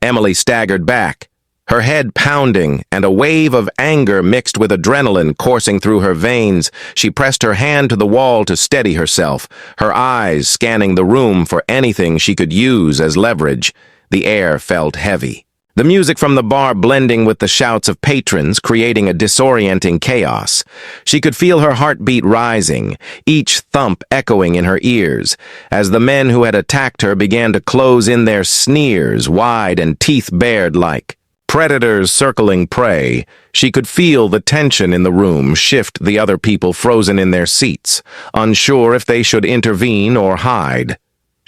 Emily staggered back, her head pounding, and a wave of anger mixed with adrenaline coursing through her veins. She pressed her hand to the wall to steady herself, her eyes scanning the room for anything she could use as leverage. The air felt heavy, the music from the bar blending with the shouts of patrons, creating a disorienting chaos. She could feel her heartbeat rising, each thump echoing in her ears, as the men who had attacked her began to close in their sneers, wide and teeth bared like predators circling prey. She could feel the tension in the room shift, the other people frozen in their seats, unsure if they should intervene or hide.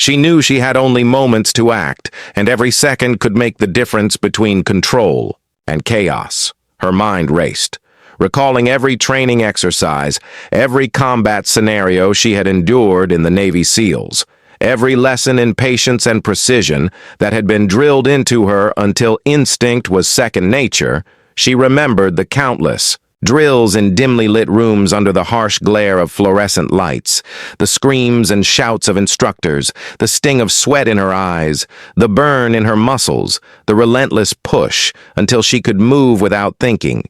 She knew she had only moments to act, and every second could make the difference between control and chaos. Her mind raced, recalling every training exercise, every combat scenario she had endured in the Navy SEALs, every lesson in patience and precision that had been drilled into her until instinct was second nature. She remembered the countless drills in dimly lit rooms under the harsh glare of fluorescent lights, the screams and shouts of instructors, the sting of sweat in her eyes, the burn in her muscles, the relentless push until she could move without thinking,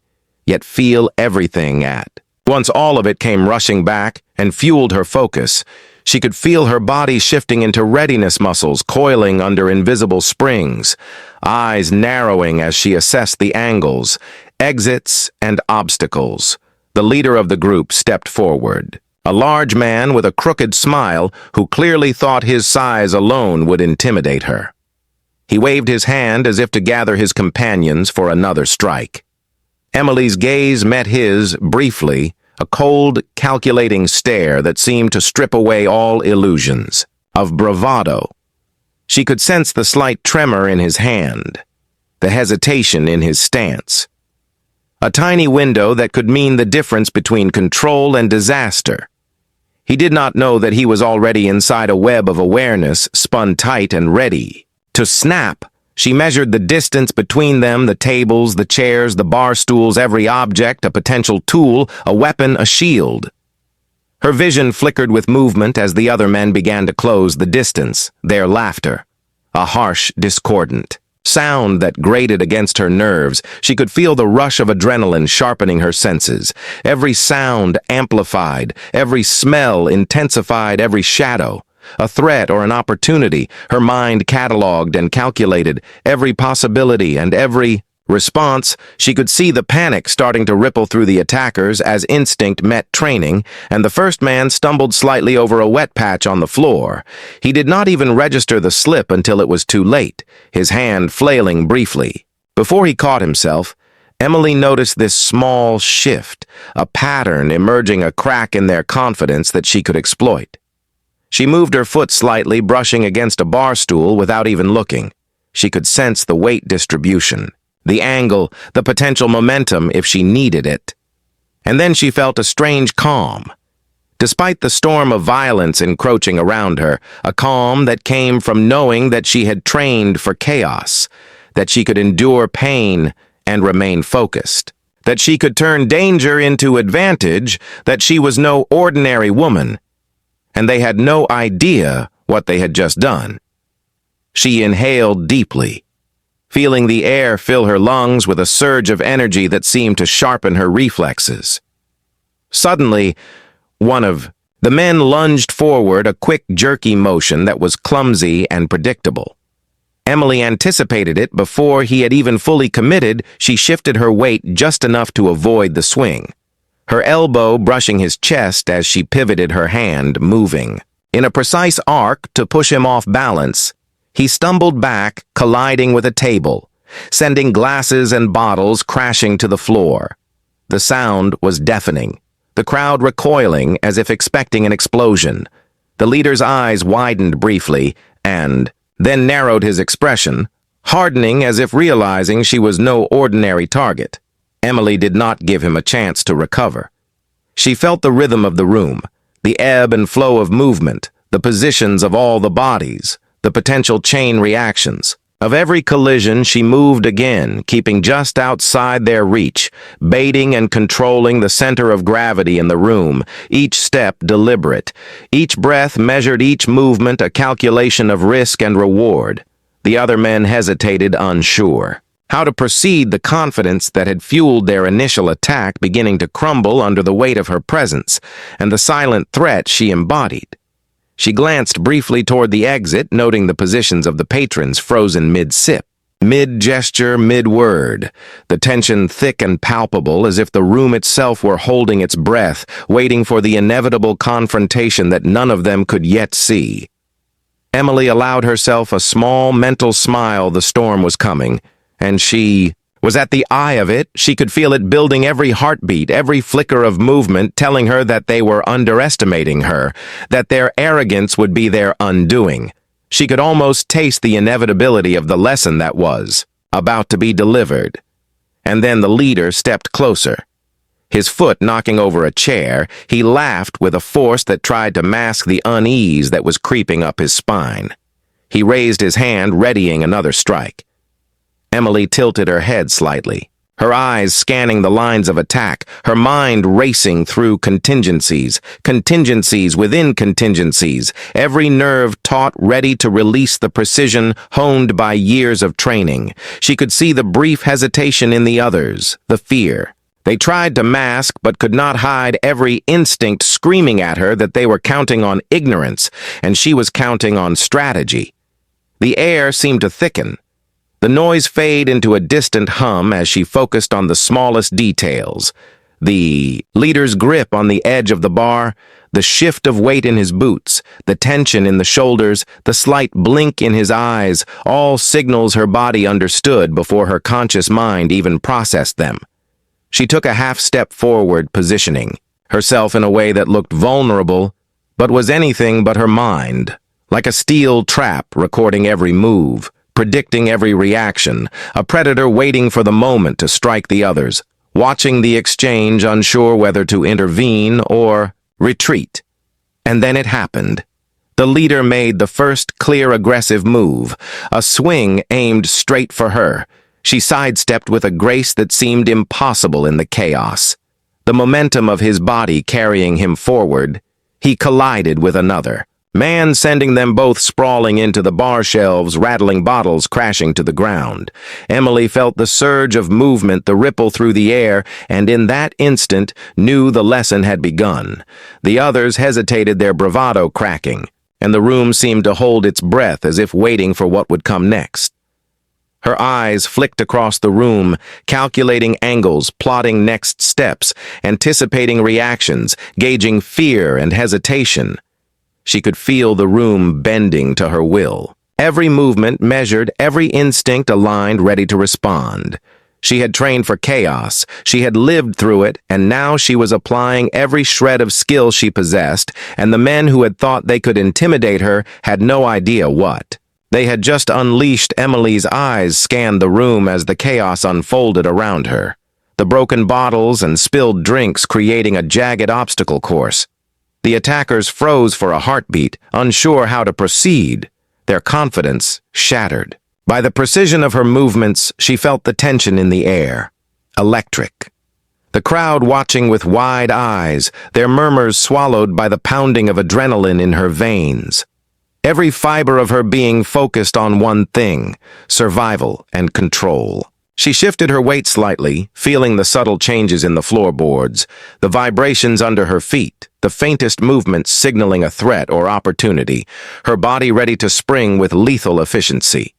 yet feel everything at. Once all of it came rushing back and fueled her focus, she could feel her body shifting into readiness muscles coiling under invisible springs, eyes narrowing as she assessed the angles, exits, and obstacles. The leader of the group stepped forward, a large man with a crooked smile who clearly thought his size alone would intimidate her. He waved his hand as if to gather his companions for another strike. Emily's gaze met his briefly, a cold, calculating stare that seemed to strip away all illusions of bravado. She could sense the slight tremor in his hand, the hesitation in his stance. A tiny window that could mean the difference between control and disaster. He did not know that he was already inside a web of awareness, spun tight and ready to snap. She measured the distance between them, the tables, the chairs, the bar stools, every object, a potential tool, a weapon, a shield. Her vision flickered with movement as the other men began to close the distance, their laughter, a harsh, discordant sound that grated against her nerves. She could feel the rush of adrenaline sharpening her senses. Every sound amplified, every smell intensified, every shadow a threat or an opportunity. Her mind cataloged and calculated every possibility and every response. She could see the panic starting to ripple through the attackers as instinct met training, and the first man stumbled slightly over a wet patch on the floor. He did not even register the slip until it was too late, his hand flailing briefly. Before he caught himself, Emily noticed this small shift, a pattern emerging, a crack in their confidence that she could exploit. She moved her foot slightly, brushing against a bar stool without even looking. She could sense the weight distribution, the angle, the potential momentum if she needed it. And then she felt a strange calm. Despite the storm of violence encroaching around her, a calm that came from knowing that she had trained for chaos, that she could endure pain and remain focused, that she could turn danger into advantage, that she was no ordinary woman, and they had no idea what they had just done. She inhaled deeply, feeling the air fill her lungs with a surge of energy that seemed to sharpen her reflexes. Suddenly, one of the men lunged forward, a quick, jerky motion that was clumsy and predictable. Emily anticipated it before he had even fully committed. She shifted her weight just enough to avoid the swing, her elbow brushing his chest as she pivoted her hand, moving in a precise arc to push him off balance. He stumbled back, colliding with a table, sending glasses and bottles crashing to the floor. The sound was deafening, the crowd recoiling as if expecting an explosion. The leader's eyes widened briefly and then narrowed, his expression hardening as if realizing she was no ordinary target. Emily did not give him a chance to recover. She felt the rhythm of the room, the ebb and flow of movement, the positions of all the bodies, the potential chain reactions. Of every collision, she moved again, keeping just outside their reach, baiting and controlling the center of gravity in the room, each step deliberate, each breath measured, each movement a calculation of risk and reward. The other men hesitated, unsure. How to proceed, the confidence that had fueled their initial attack beginning to crumble under the weight of her presence, and the silent threat she embodied. She glanced briefly toward the exit, noting the positions of the patrons frozen mid-sip. Mid-gesture, mid-word, the tension thick and palpable as if the room itself were holding its breath, waiting for the inevitable confrontation that none of them could yet see. Emily allowed herself a small mental smile. The storm was coming, and she was at the eye of it. She could feel it building, every heartbeat, every flicker of movement, telling her that they were underestimating her, that their arrogance would be their undoing. She could almost taste the inevitability of the lesson that was about to be delivered. And then the leader stepped closer. His foot knocking over a chair, he laughed with a force that tried to mask the unease that was creeping up his spine. He raised his hand, readying another strike. Emily tilted her head slightly, her eyes scanning the lines of attack, her mind racing through contingencies within contingencies, every nerve taut, ready to release the precision honed by years of training. She could see the brief hesitation in the others, the fear. They tried to mask but could not hide every instinct screaming at her that they were counting on ignorance, and she was counting on strategy. The air seemed to thicken. The noise fade into a distant hum as she focused on the smallest details. The leader's grip on the edge of the bar, the shift of weight in his boots, the tension in the shoulders, the slight blink in his eyes, all signals her body understood before her conscious mind even processed them. She took a half-step forward, positioning herself in a way that looked vulnerable, but was anything but her mind, like a steel trap recording every move, predicting every reaction, a predator waiting for the moment to strike the others, watching the exchange, unsure whether to intervene or retreat. And then it happened. The leader made the first clear aggressive move, a swing aimed straight for her. She sidestepped with a grace that seemed impossible in the chaos. The momentum of his body carrying him forward, he collided with another man, sending them both sprawling into the bar shelves, rattling bottles crashing to the ground. Emily felt the surge of movement, the ripple through the air, and in that instant knew the lesson had begun. The others hesitated, their bravado cracking, and the room seemed to hold its breath as if waiting for what would come next. Her eyes flicked across the room, calculating angles, plotting next steps, anticipating reactions, gauging fear and hesitation. She could feel the room bending to her will. Every movement measured, every instinct aligned, ready to respond. She had trained for chaos, she had lived through it, and now she was applying every shred of skill she possessed, and the men who had thought they could intimidate her had no idea what. They had just unleashed. Emily's eyes scanned the room as the chaos unfolded around her, the broken bottles and spilled drinks creating a jagged obstacle course. The attackers froze for a heartbeat, unsure how to proceed, their confidence shattered. By the precision of her movements, she felt the tension in the air. Electric. The crowd watching with wide eyes, their murmurs swallowed by the pounding of adrenaline in her veins. Every fiber of her being focused on one thing: survival and control. She shifted her weight slightly, feeling the subtle changes in the floorboards, the vibrations under her feet, the faintest movements signaling a threat or opportunity, her body ready to spring with lethal efficiency.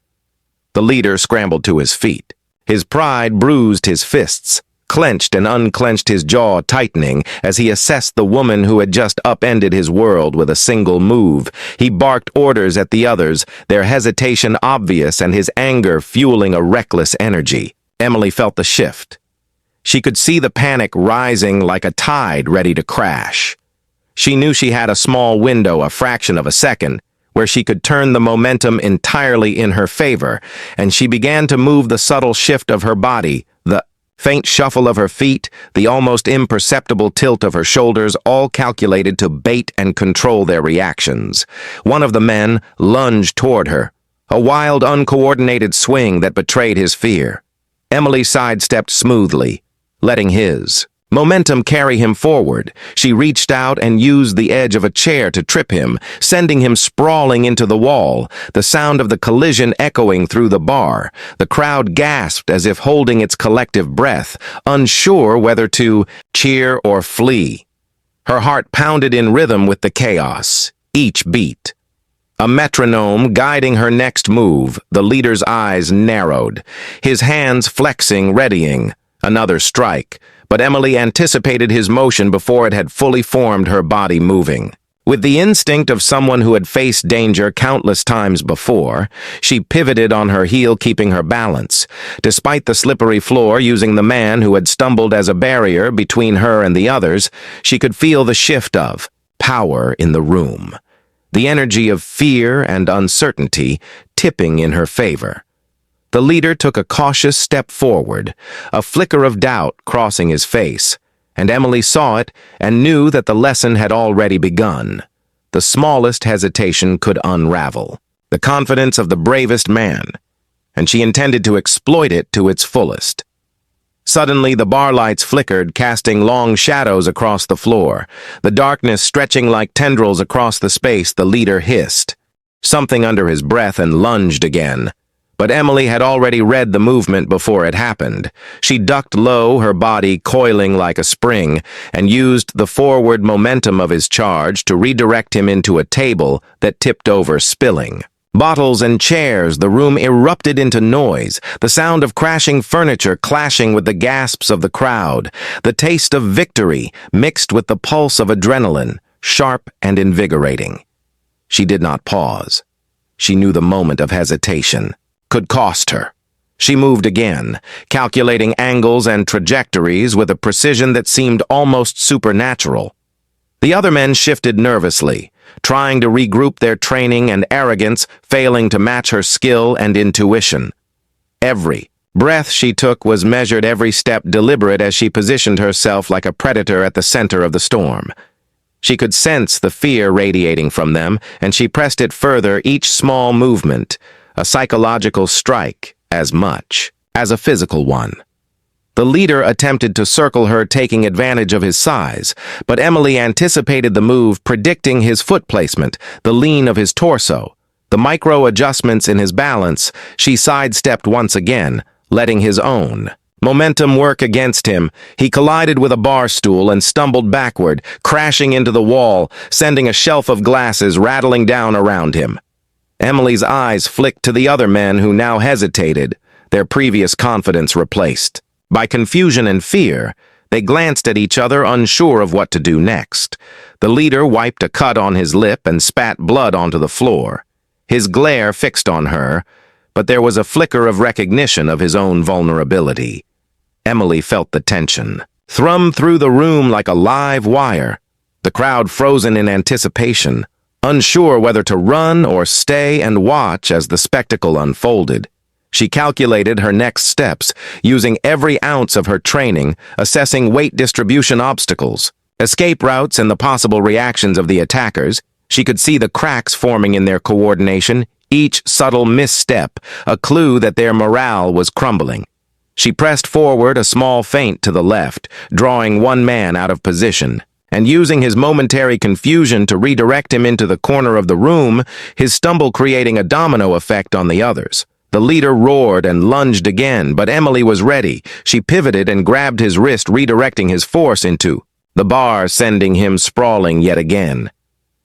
The leader scrambled to his feet. His pride bruised his fists, clenched and unclenched, his jaw tightening as he assessed the woman who had just upended his world with a single move. He barked orders at the others, their hesitation obvious and his anger fueling a reckless energy. Emily felt the shift. She could see the panic rising like a tide ready to crash. She knew she had a small window, a fraction of a second, where she could turn the momentum entirely in her favor, and she began to move, the subtle shift of her body, the faint shuffle of her feet, the almost imperceptible tilt of her shoulders, all calculated to bait and control their reactions. One of the men lunged toward her, a wild, uncoordinated swing that betrayed his fear. Emily sidestepped smoothly, letting his Momentum carry him forward. She reached out and used the edge of a chair to trip him, sending him sprawling into the wall, the sound of the collision echoing through the bar. The crowd gasped as if holding its collective breath, unsure whether to cheer or flee. Her heart pounded in rhythm with the chaos, each beat. A metronome guiding her next move, the leader's eyes narrowed, his hands flexing, readying. Another strike, but Emily anticipated his motion before it had fully formed, her body moving. With the instinct of someone who had faced danger countless times before, she pivoted on her heel, keeping her balance. Despite the slippery floor, using the man who had stumbled as a barrier between her and the others, she could feel the shift of power in the room, the energy of fear and uncertainty tipping in her favor. The leader took a cautious step forward, a flicker of doubt crossing his face, and Emily saw it and knew that the lesson had already begun. The smallest hesitation could unravel the confidence of the bravest man, and she intended to exploit it to its fullest. Suddenly, the bar lights flickered, casting long shadows across the floor. The darkness stretching like tendrils across the space. The leader hissed something under his breath and lunged again. But Emily had already read the movement before it happened. She ducked low, her body coiling like a spring, and used the forward momentum of his charge to redirect him into a table that tipped over, spilling bottles and chairs. The room erupted into noise, the sound of crashing furniture clashing with the gasps of the crowd, the taste of victory mixed with the pulse of adrenaline, sharp and invigorating. She did not pause. She knew the moment of hesitation could cost her. She moved again, calculating angles and trajectories with a precision that seemed almost supernatural. The other men shifted nervously, trying to regroup their training and arrogance, failing to match her skill and intuition. Every breath she took was measured, every step deliberate, as she positioned herself like a predator at the center of the storm. She could sense the fear radiating from them, and she pressed it further, each small movement a psychological strike as much as a physical one. The leader attempted to circle her, taking advantage of his size, but Emily anticipated the move, predicting his foot placement, the lean of his torso, the micro adjustments in his balance. She sidestepped once again, letting his own momentum work against him. He collided with a bar stool and stumbled backward, crashing into the wall, sending a shelf of glasses rattling down around him. Emily's eyes flicked to the other men, who now hesitated, their previous confidence replaced by confusion and fear. They glanced at each other, unsure of what to do next. The leader wiped a cut on his lip and spat blood onto the floor, his glare fixed on her, but there was a flicker of recognition of his own vulnerability. Emily felt the tension thrum through the room like a live wire, the crowd frozen in anticipation, unsure whether to run or stay and watch as the spectacle unfolded. She calculated her next steps, using every ounce of her training, assessing weight distribution obstacles, escape routes, and the possible reactions of the attackers. She could see the cracks forming in their coordination, each subtle misstep a clue that their morale was crumbling. She pressed forward, a small feint to the left, drawing one man out of position, and using his momentary confusion to redirect him into the corner of the room, his stumble creating a domino effect on the others. The leader roared and lunged again, but Emily was ready. She pivoted and grabbed his wrist, redirecting his force into the bar, sending him sprawling yet again.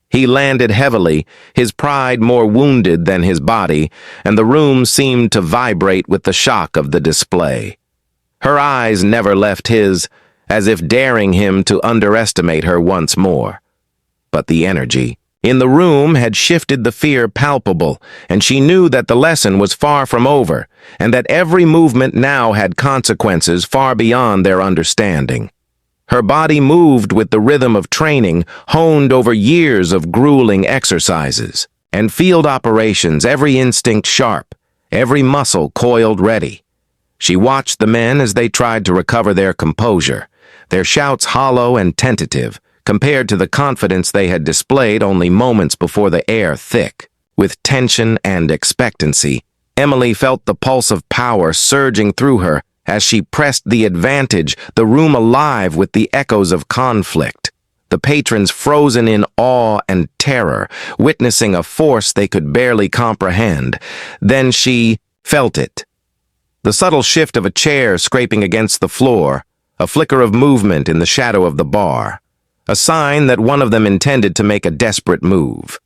He landed heavily, his pride more wounded than his body, and the room seemed to vibrate with the shock of the display. Her eyes never left his, as if daring him to underestimate her once more. But the energy in the room had shifted, the fear palpable, and she knew that the lesson was far from over, and that every movement now had consequences far beyond their understanding. Her body moved with the rhythm of training honed over years of grueling exercises and field operations, every instinct sharp, every muscle coiled ready. She watched the men as they tried to recover their composure, their shouts hollow and tentative, compared to the confidence they had displayed only moments before, the air thick with tension and expectancy. Emily felt the pulse of power surging through her As she pressed the advantage, the room alive with the echoes of conflict. The patrons frozen in awe and terror, witnessing a force they could barely comprehend. Then she felt it. The subtle shift of a chair scraping against the floor, a flicker of movement in the shadow of the bar, a sign that one of them intended to make a desperate move.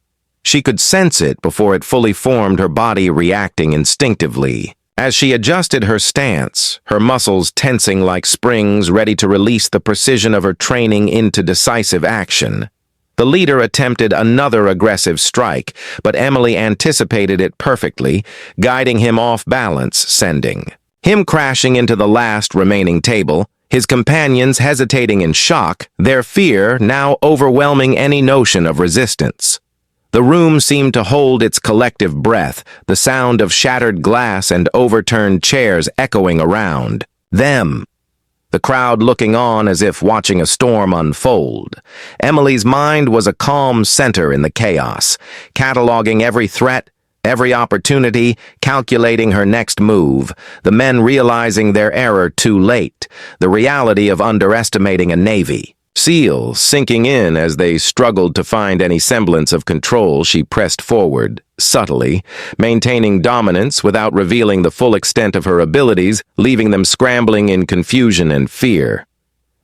She could sense it before it fully formed, her body reacting instinctively. As she adjusted her stance, her muscles tensing like springs ready to release the precision of her training into decisive action. The leader attempted another aggressive strike, but Emily anticipated it perfectly, guiding him off balance, sending him crashing into the last remaining table, his companions hesitating in shock, their fear now overwhelming any notion of resistance. The room seemed to hold its collective breath, the sound of shattered glass and overturned chairs echoing around them. The crowd looking on as if watching a storm unfold. Emily's mind was a calm center in the chaos, cataloging every threat, every opportunity, calculating her next move, the men realizing their error too late, the reality of underestimating a navy. Seals sinking in as they struggled to find any semblance of control, she pressed forward, subtly, maintaining dominance without revealing the full extent of her abilities, leaving them scrambling in confusion and fear.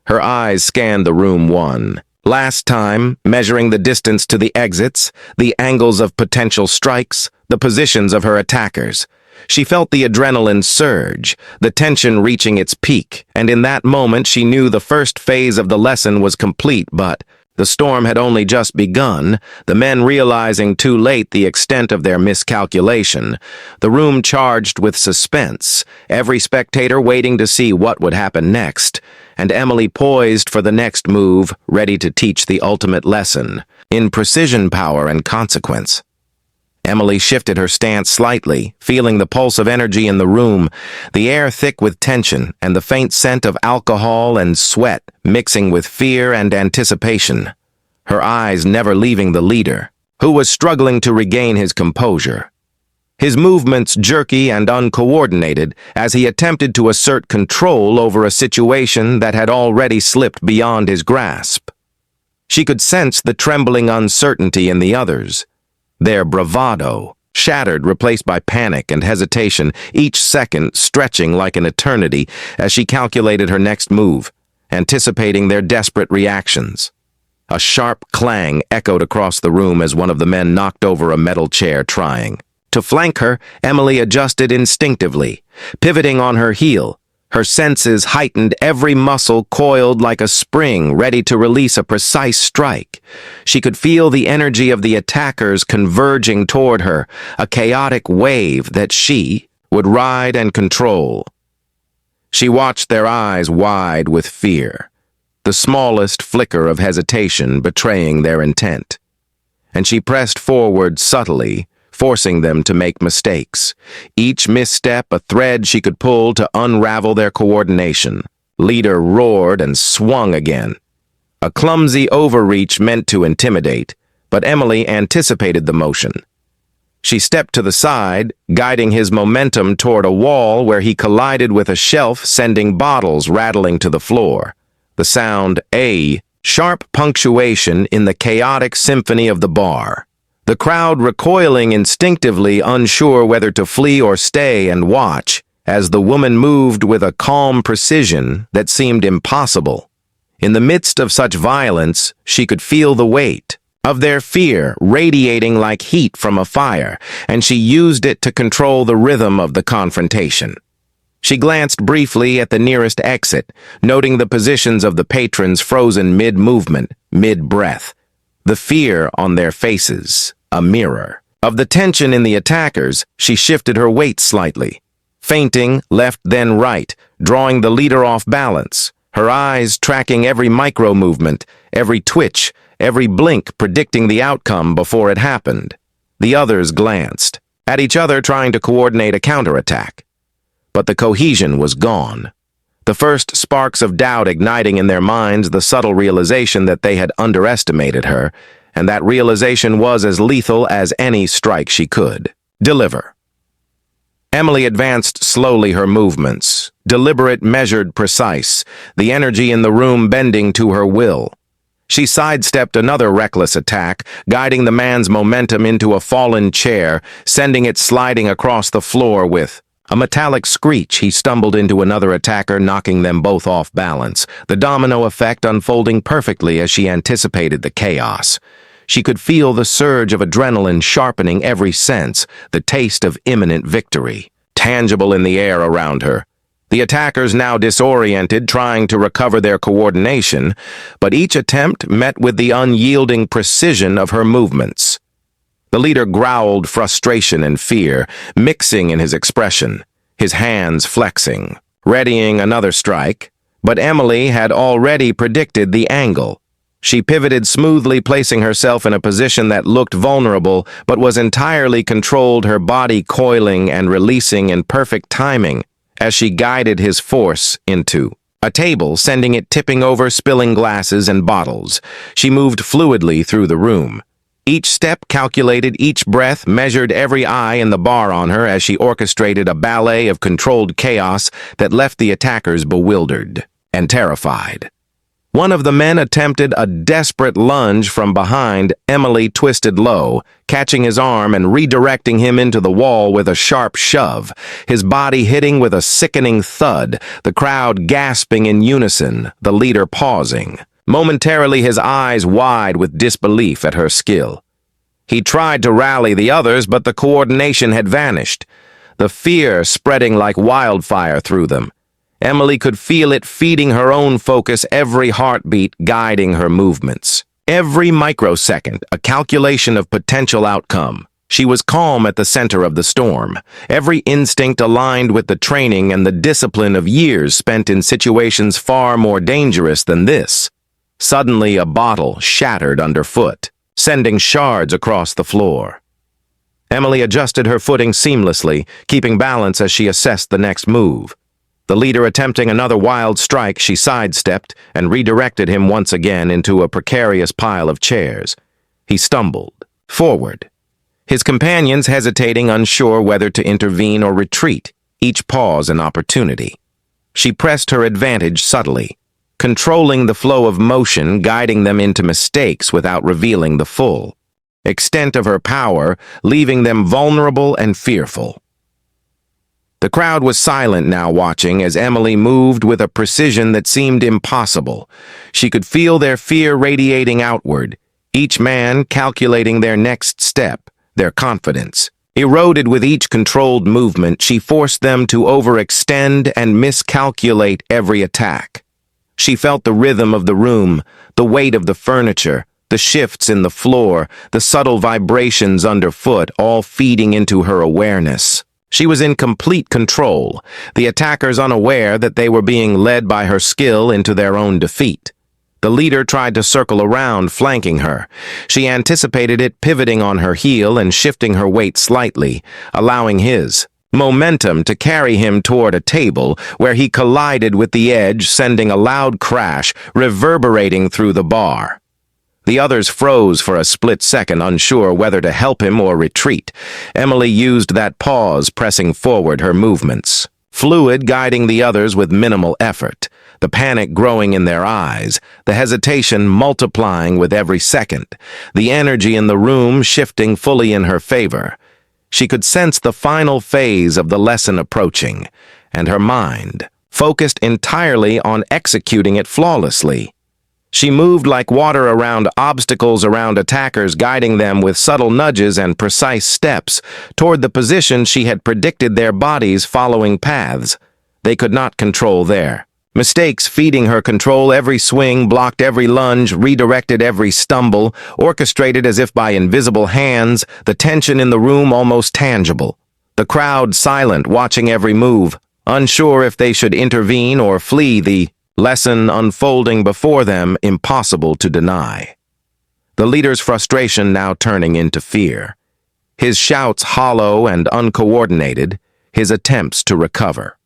Her eyes scanned the room one last time, measuring the distance to the exits, the angles of potential strikes, the positions of her attackers. She felt the adrenaline surge, the tension reaching its peak, and in that moment she knew the first phase of the lesson was complete, but the storm had only just begun, the men realizing too late the extent of their miscalculation, the room charged with suspense, every spectator waiting to see what would happen next, and Emily poised for the next move, ready to teach the ultimate lesson, in precision, power, and consequence. Emily shifted her stance slightly, feeling the pulse of energy in the room, the air thick with tension and the faint scent of alcohol and sweat mixing with fear and anticipation, her eyes never leaving the leader, who was struggling to regain his composure. His movements jerky and uncoordinated as he attempted to assert control over a situation that had already slipped beyond his grasp. She could sense the trembling uncertainty in the others, their bravado, shattered, replaced by panic and hesitation, each second stretching like an eternity as she calculated her next move, anticipating their desperate reactions. A sharp clang echoed across the room as one of the men knocked over a metal chair, trying to flank her. Emily adjusted instinctively, pivoting on her heel, her senses heightened, every muscle coiled like a spring, ready to release a precise strike. She could feel the energy of the attackers converging toward her, a chaotic wave that she would ride and control. She watched their eyes wide with fear, the smallest flicker of hesitation betraying their intent. And she pressed forward subtly, forcing them to make mistakes, each misstep a thread she could pull to unravel their coordination. Leader roared and swung again. A clumsy overreach meant to intimidate, but Emily anticipated the motion. She stepped to the side, guiding his momentum toward a wall where he collided with a shelf, sending bottles rattling to the floor. The sound, a sharp punctuation in the chaotic symphony of the bar. The crowd recoiling instinctively, unsure whether to flee or stay and watch, as the woman moved with a calm precision that seemed impossible. In the midst of such violence, she could feel the weight of their fear radiating like heat from a fire, and she used it to control the rhythm of the confrontation. She glanced briefly at the nearest exit, noting the positions of the patrons frozen mid-movement, mid-breath. The fear on their faces, a mirror. Of the tension in the attackers, she shifted her weight slightly, feinting left then right, drawing the leader off balance, her eyes tracking every micro-movement, every twitch, every blink predicting the outcome before it happened. The others glanced at each other, trying to coordinate a counterattack. But the cohesion was gone. The first sparks of doubt igniting in their minds the subtle realization that they had underestimated her, and that realization was as lethal as any strike she could deliver. Emily advanced slowly, her movements, deliberate, measured, precise, the energy in the room bending to her will. She sidestepped another reckless attack, guiding the man's momentum into a fallen chair, sending it sliding across the floor with a metallic screech. He stumbled into another attacker, knocking them both off balance, the domino effect unfolding perfectly as she anticipated the chaos. She could feel the surge of adrenaline sharpening every sense, the taste of imminent victory, tangible in the air around her. The attackers now disoriented, trying to recover their coordination, but each attempt met with the unyielding precision of her movements. The leader growled frustration and fear, mixing in his expression, his hands flexing, readying another strike, but Emily had already predicted the angle. She pivoted smoothly, placing herself in a position that looked vulnerable but was entirely controlled, her body coiling and releasing in perfect timing as she guided his force into a table, sending it tipping over, spilling glasses and bottles. She moved fluidly through the room. Each step calculated, each breath measured, every eye in the bar on her as she orchestrated a ballet of controlled chaos that left the attackers bewildered and terrified. One of the men attempted a desperate lunge from behind. Emily twisted low, catching his arm and redirecting him into the wall with a sharp shove, his body hitting with a sickening thud, the crowd gasping in unison, the leader pausing, momentarily his eyes wide with disbelief at her skill. He tried to rally the others, but the coordination had vanished, the fear spreading like wildfire through them. Emily could feel it feeding her own focus, every heartbeat guiding her movements. Every microsecond, a calculation of potential outcome. She was calm at the center of the storm, every instinct aligned with the training and the discipline of years spent in situations far more dangerous than this. Suddenly, a bottle shattered underfoot, sending shards across the floor. Emily adjusted her footing seamlessly, keeping balance as she assessed the next move. The leader attempting another wild strike, she sidestepped and redirected him once again into a precarious pile of chairs. He stumbled forward, his companions hesitating, unsure whether to intervene or retreat, each pause an opportunity. She pressed her advantage subtly, controlling the flow of motion, guiding them into mistakes without revealing the full extent of her power, leaving them vulnerable and fearful. The crowd was silent now, watching as Emily moved with a precision that seemed impossible. She could feel their fear radiating outward, each man calculating their next step, their confidence. Eroded with each controlled movement, she forced them to overextend and miscalculate every attack. She felt the rhythm of the room, the weight of the furniture, the shifts in the floor, the subtle vibrations underfoot, all feeding into her awareness. She was in complete control, the attackers unaware that they were being led by her skill into their own defeat. The leader tried to circle around, flanking her. She anticipated it, pivoting on her heel and shifting her weight slightly, allowing his momentum to carry him toward a table where he collided with the edge, sending a loud crash reverberating through the bar. The others froze for a split second, unsure whether to help him or retreat. Emily used that pause, pressing forward her movements, fluid, guiding the others with minimal effort, the panic growing in their eyes, the hesitation multiplying with every second, the energy in the room shifting fully in her favor. She could sense the final phase of the lesson approaching, and her mind focused entirely on executing it flawlessly. She moved like water around obstacles, around attackers, guiding them with subtle nudges and precise steps toward the position she had predicted, their bodies following paths they could not control there. Mistakes feeding her control, every swing, blocked every lunge, redirected every stumble, orchestrated as if by invisible hands, the tension in the room almost tangible. The crowd silent, watching every move, unsure if they should intervene or flee, the lesson unfolding before them impossible to deny. The leader's frustration now turning into fear. His shouts hollow and uncoordinated, his attempts to recover.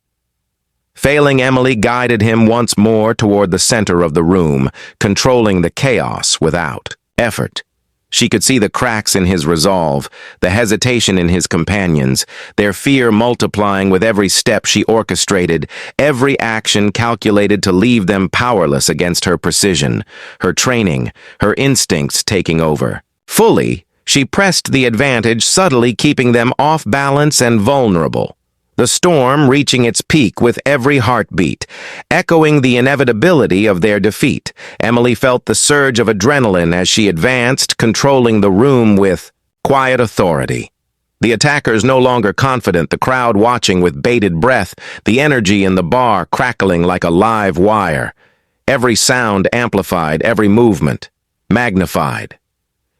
Failing, Emily guided him once more toward the center of the room, controlling the chaos without effort. She could see the cracks in his resolve, the hesitation in his companions, their fear multiplying with every step she orchestrated, every action calculated to leave them powerless against her precision, her training, her instincts taking over. Fully, she pressed the advantage, subtly keeping them off balance and vulnerable. The storm reaching its peak with every heartbeat, echoing the inevitability of their defeat. Emily felt the surge of adrenaline as she advanced, controlling the room with quiet authority. The attackers no longer confident, the crowd watching with bated breath, the energy in the bar crackling like a live wire. Every sound amplified, every movement magnified.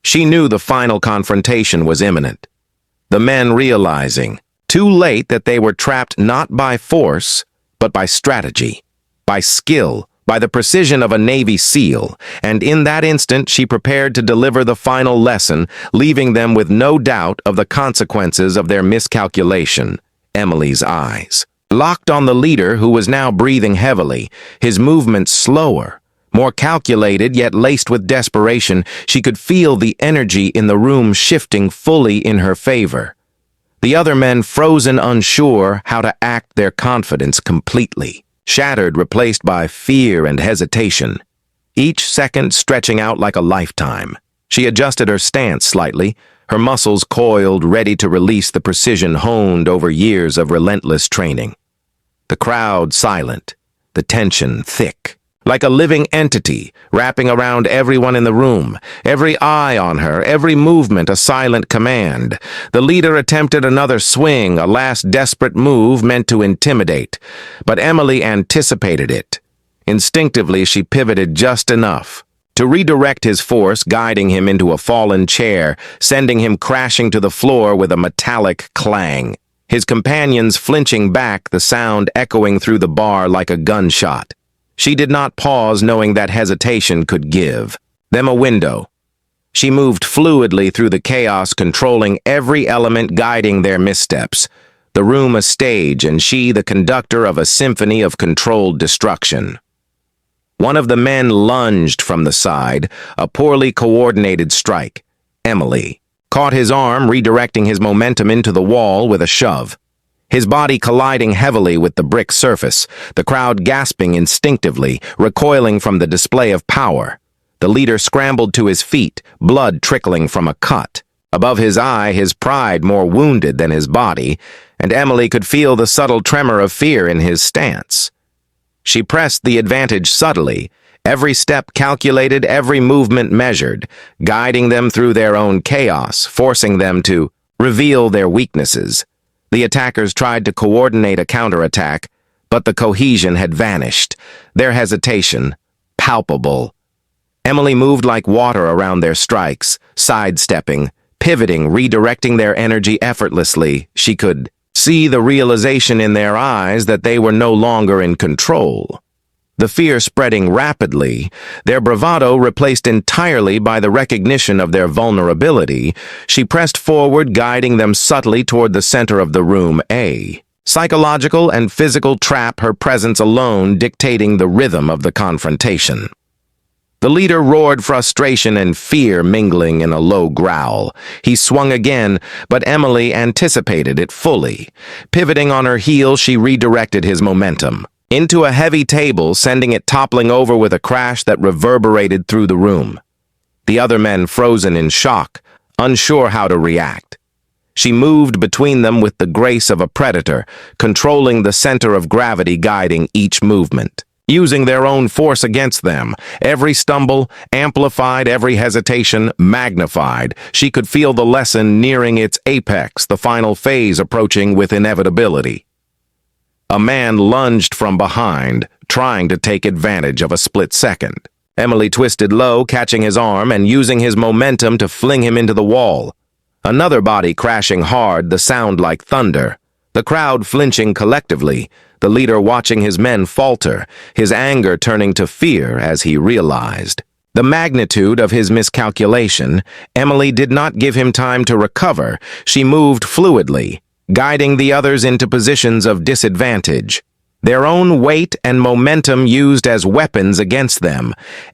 She knew the final confrontation was imminent. The men realizing, too late, that they were trapped not by force, but by strategy, by skill, by the precision of a Navy SEAL, and in that instant she prepared to deliver the final lesson, leaving them with no doubt of the consequences of their miscalculation. Emily's eyes locked on the leader, who was now breathing heavily, his movements slower, more calculated yet laced with desperation. She could feel the energy in the room shifting fully in her favor. The other men frozen, unsure how to act, their confidence completely shattered, replaced by fear and hesitation, each second stretching out like a lifetime. She adjusted her stance slightly, her muscles coiled, ready to release the precision honed over years of relentless training. The crowd silent, the tension thick, like a living entity, wrapping around everyone in the room, every eye on her, every movement a silent command. The leader attempted another swing, a last desperate move meant to intimidate, but Emily anticipated it. Instinctively, she pivoted just enough to redirect his force, guiding him into a fallen chair, sending him crashing to the floor with a metallic clang. His companions flinching back, the sound echoing through the bar like a gunshot. She did not pause, knowing that hesitation could give them a window. She moved fluidly through the chaos, controlling every element, guiding their missteps. The room a stage, and she the conductor of a symphony of controlled destruction. One of the men lunged from the side, a poorly coordinated strike. Emily caught his arm, redirecting his momentum into the wall with a shove. His body colliding heavily with the brick surface, the crowd gasping instinctively, recoiling from the display of power. The leader scrambled to his feet, blood trickling from a cut. Above his eye, his pride more wounded than his body, and Emily could feel the subtle tremor of fear in his stance. She pressed the advantage subtly, every step calculated, every movement measured, guiding them through their own chaos, forcing them to reveal their weaknesses. The attackers tried to coordinate a counterattack, but the cohesion had vanished, their hesitation palpable. Emily moved like water around their strikes, sidestepping, pivoting, redirecting their energy effortlessly. She could see the realization in their eyes that they were no longer in control. The fear spreading rapidly, their bravado replaced entirely by the recognition of their vulnerability. She pressed forward, guiding them subtly toward the center of the room, a psychological and physical trap, her presence alone dictating the rhythm of the confrontation. The leader roared, frustration and fear mingling in a low growl. He swung again, but Emily anticipated it fully. Pivoting on her heel, she redirected his momentum into a heavy table, sending it toppling over with a crash that reverberated through the room. The other men frozen in shock, unsure how to react. She moved between them with the grace of a predator, controlling the center of gravity, guiding each movement, using their own force against them. Every stumble amplified, every hesitation magnified. She could feel the lesson nearing its apex, the final phase approaching with inevitability. A man lunged from behind, trying to take advantage of a split second. Emily twisted low, catching his arm and using his momentum to fling him into the wall. Another body crashing hard, the sound like thunder. The crowd flinching collectively, the leader watching his men falter, his anger turning to fear as he realized the magnitude of his miscalculation. Emily did not give him time to recover. She moved fluidly, guiding the others into positions of disadvantage, their own weight and momentum used as weapons against them.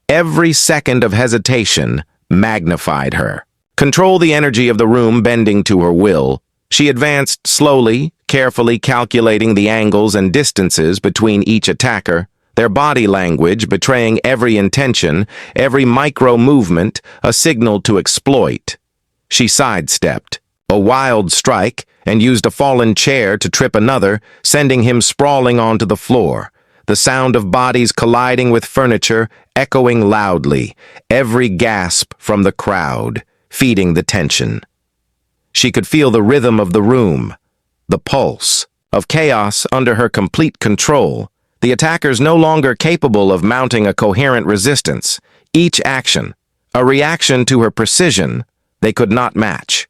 Every second of hesitation magnified her. Control the energy of the room bending to her will. She advanced slowly, carefully calculating the angles and distances between each attacker, their body language betraying every intention, every micro-movement, a signal to exploit. She sidestepped a wild strike and used a fallen chair to trip another, sending him sprawling onto the floor. The sound of bodies colliding with furniture echoing loudly, every gasp from the crowd, feeding the tension. She could feel the rhythm of the room, the pulse of chaos under her complete control. The attackers no longer capable of mounting a coherent resistance. Each action, a reaction to her precision, they could not match.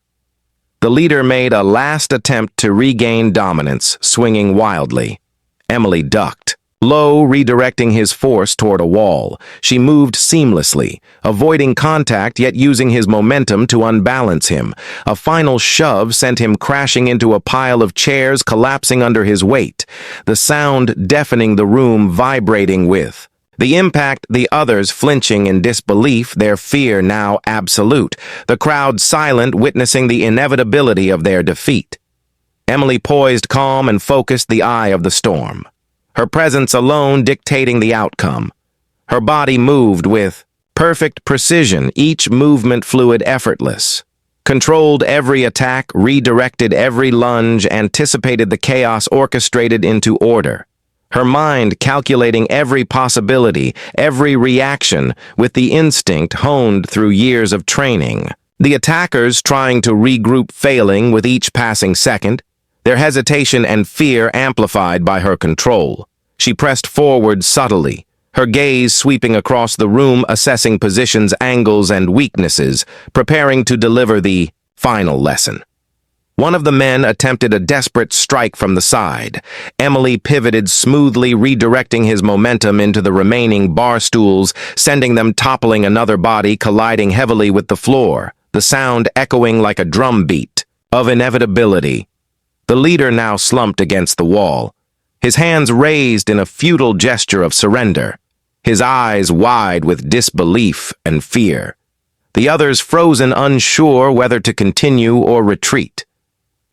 The leader made a last attempt to regain dominance, swinging wildly. Emily ducked, low, redirecting his force toward a wall. She moved seamlessly, avoiding contact yet using his momentum to unbalance him. A final shove sent him crashing into a pile of chairs, collapsing under his weight, the sound deafening the room, vibrating with the impact, the others flinching in disbelief, their fear now absolute, the crowd silent, witnessing the inevitability of their defeat. Emily poised calm and focused, the eye of the storm, her presence alone dictating the outcome. Her body moved with perfect precision, each movement fluid, effortless. Controlled every attack, redirected every lunge, anticipated the chaos orchestrated into order. Her mind calculating every possibility, every reaction, with the instinct honed through years of training. The attackers trying to regroup, failing with each passing second, their hesitation and fear amplified by her control. She pressed forward subtly, her gaze sweeping across the room, assessing positions, angles, and weaknesses, preparing to deliver the final lesson. One of the men attempted a desperate strike from the side. Emily pivoted smoothly, redirecting his momentum into the remaining bar stools, sending them toppling, another body colliding heavily with the floor, the sound echoing like a drum beat of inevitability. The leader now slumped against the wall, his hands raised in a futile gesture of surrender, his eyes wide with disbelief and fear. The others frozen, unsure whether to continue or retreat.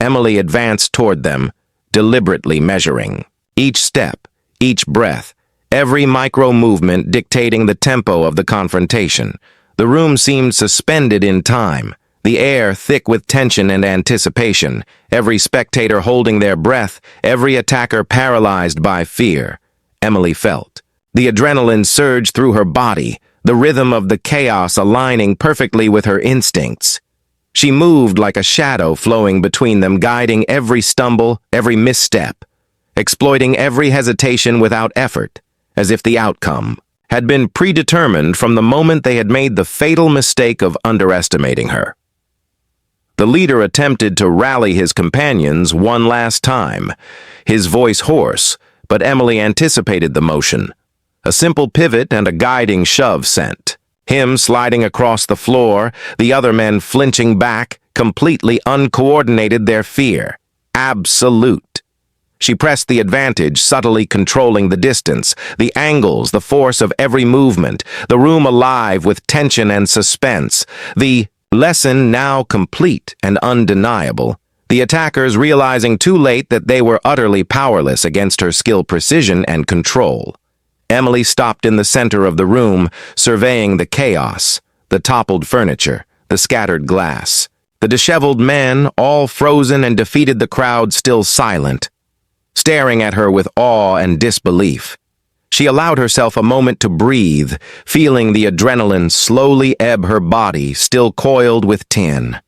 Emily advanced toward them, deliberately measuring each step, each breath, every micro-movement dictating the tempo of the confrontation. The room seemed suspended in time, the air thick with tension and anticipation, every spectator holding their breath, every attacker paralyzed by fear. Emily felt the adrenaline surge through her body, the rhythm of the chaos aligning perfectly with her instincts. She moved like a shadow flowing between them, guiding every stumble, every misstep, exploiting every hesitation without effort, as if the outcome had been predetermined from the moment they had made the fatal mistake of underestimating her. The leader attempted to rally his companions one last time, his voice hoarse, but Emily anticipated the motion. A simple pivot and a guiding shove sent him sliding across the floor, the other men flinching back, completely uncoordinated, their fear absolute. She pressed the advantage, subtly controlling the distance, the angles, the force of every movement, the room alive with tension and suspense. The lesson now complete and undeniable. The attackers realizing too late that they were utterly powerless against her skill, precision, and control. Emily stopped in the center of the room, surveying the chaos, the toppled furniture, the scattered glass. The disheveled men, all frozen and defeated, the crowd still silent, staring at her with awe and disbelief. She allowed herself a moment to breathe, feeling the adrenaline slowly ebb her body, still coiled with tin.